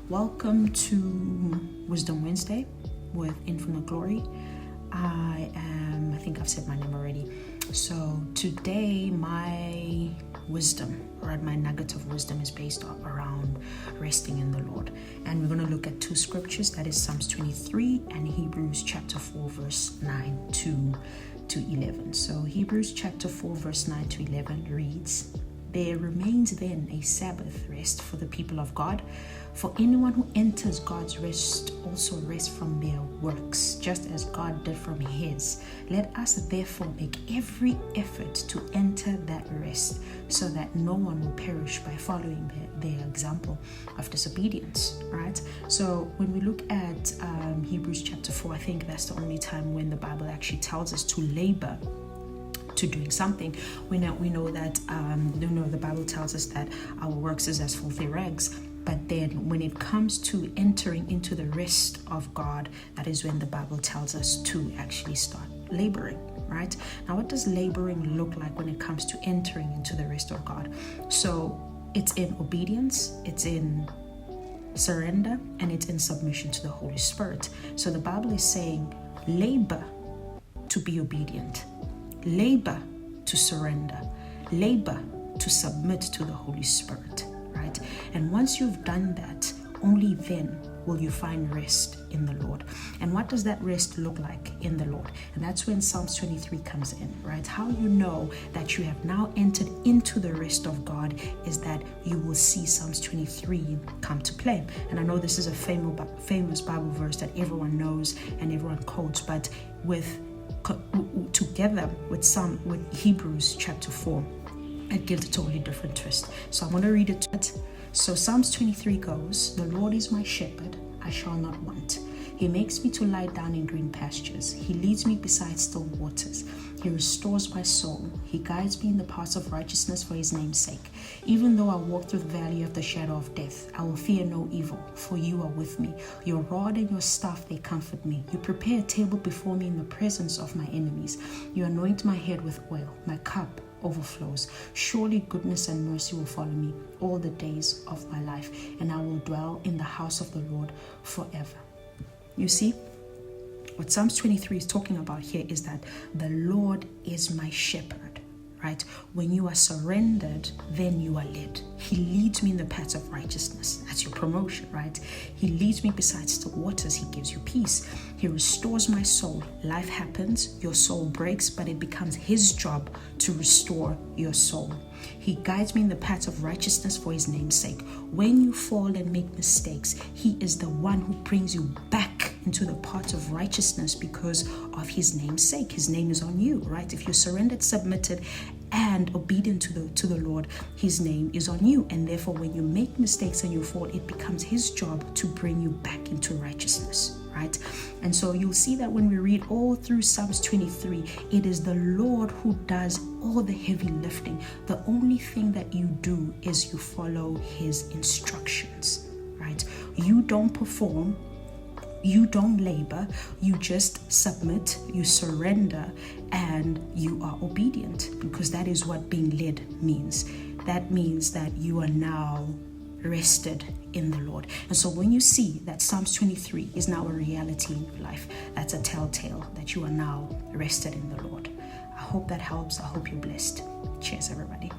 Welcome to Wisdom Wednesday with Infinite Glory. I think I've said my name already. So today my wisdom, or my nugget of wisdom, is based around resting in the Lord. And we're going to look at two scriptures, that is Psalms 23 and Hebrews chapter 4 verse 9 to 11. So Hebrews chapter 4 verse 9 to 11 reads, "There remains then a Sabbath rest for the people of God. For anyone who enters God's rest also rests from their works, just as God did from his. Let us therefore make every effort to enter that rest, so that no one will perish by following their example of disobedience." Right? So when we look at Hebrews chapter 4, I think that's the only time when the Bible actually tells us to labor to doing something. We know that the Bible tells us that our works is as filthy rags. But then when it comes to entering into the rest of God, that is when the Bible tells us to actually start laboring, right? Now, what does laboring look like when it comes to entering into the rest of God? So it's in obedience, it's in surrender, and it's in submission to the Holy Spirit. So the Bible is saying labor to be obedient, labor to surrender, labor to submit to the Holy Spirit. Right? And once you've done that, only then will you find rest in the Lord. And what does that rest look like in the Lord? And that's when Psalms 23 comes in, right? How you know that you have now entered into the rest of God is that you will see Psalms 23 come to play. And I know this is a famous Bible verse that everyone knows and everyone quotes, but together with Hebrews chapter 4, it gives a totally different twist. So I'm going to read it. So Psalms 23 goes, "The Lord is my shepherd, I shall not want. He makes me to lie down in green pastures. He leads me beside still waters. He restores my soul. He guides me in the paths of righteousness for his name's sake. Even though I walk through the valley of the shadow of death, I will fear no evil, for you are with me. Your rod and your staff, they comfort me. You prepare a table before me in the presence of my enemies. You anoint my head with oil. My cup overflows. Surely goodness and mercy will follow me all the days of my life, and I will dwell in the house of the Lord forever." You see, what Psalms 23 is talking about here is that the Lord is my shepherd, right? When you are surrendered, then you are led. He leads me in the paths of righteousness. That's your promotion, right? He leads me beside still waters. He gives you peace. He restores my soul. Life happens, your soul breaks, but it becomes his job to restore your soul. He guides me in the paths of righteousness for his name's sake. When you fall and make mistakes, he is the one who brings you back into the path of righteousness because of his name's sake. His name is on you, right? If you're surrendered, submitted, and obedient to the Lord, his name is on you. And therefore, when you make mistakes and you fall, it becomes his job to bring you back into righteousness, right? And so you'll see that when we read all through Psalms 23, it is the Lord who does all the heavy lifting. The only thing that you do is you follow his instructions, right? You don't perform, you don't labor, you just submit, you surrender, and you are obedient, because that is what being led means. That means that you are now rested in the Lord. And so when you see that Psalms 23 is now a reality in your life, that's a telltale that you are now rested in the Lord. I hope that helps. I hope you're blessed. Cheers, everybody.